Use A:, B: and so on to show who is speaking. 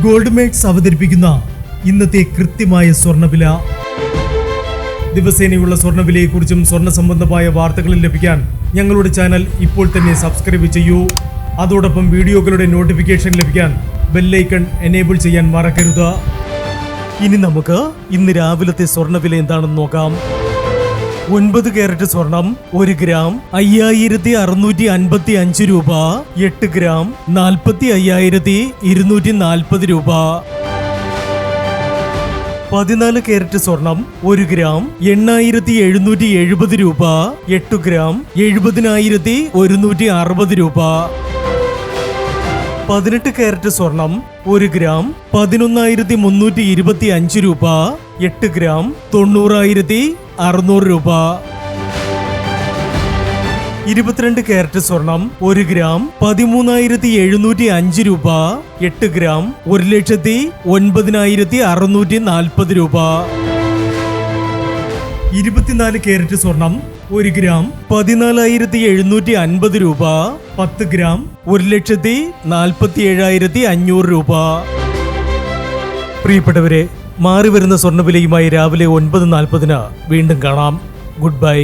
A: Gold mates അവതരിപ്പിക്കുന്ന ഇന്നത്തെ കൃത്യമായ സ്വർണ്ണവില. ദിവസേനയുള്ള സ്വർണ്ണവിലയെക്കുറിച്ചും സ്വർണ്ണ സംബന്ധമായ വാർത്തകളും ലഭിക്കാൻ ഞങ്ങളുടെ ചാനൽ ഇപ്പോൾ തന്നെ സബ്സ്ക്രൈബ് ചെയ്യൂ. അതോടൊപ്പം വീഡിയോകളുടെ നോട്ടിഫിക്കേഷൻ ലഭിക്കാൻ ബെല്ലൈക്കൺ എനേബിൾ ചെയ്യാൻ മറക്കരുത്. ഇനി നമുക്ക് ഇന്ന് രാവിലത്തെ സ്വർണ്ണവില എന്താണെന്ന് നോക്കാം. 9 കാരറ്റ് സ്വർണം 1 ഗ്രാം 5655 രൂപ. 8 ഗ്രാം 45,240 രൂപ. 14 കാരറ്റ് സ്വർണം 1 ഗ്രാം 8,770 രൂപ. 8 ഗ്രാം 70,160 രൂപ. 18 കാരറ്റ് സ്വർണം 1 ഗ്രാം 11,325 രൂപ. 8 ഗ്രാം 90,600 രൂപ. 22 കാരറ്റ് സ്വർണം 1 ഗ്രാം 13,705 രൂപ. 8 ഗ്രാം 1,09,640 രൂപ. 24 കാരറ്റ് സ്വർണം 1 ഗ്രാം 14,750 രൂപ. 10 ഗ്രാം 1,47,500 രൂപ. പ്രിയപ്പെട്ടവരെ, മാറി വരുന്ന സ്വർണ്ണവിലയുമായി രാവിലെ 9:40 വീണ്ടും കാണാം. Good bye.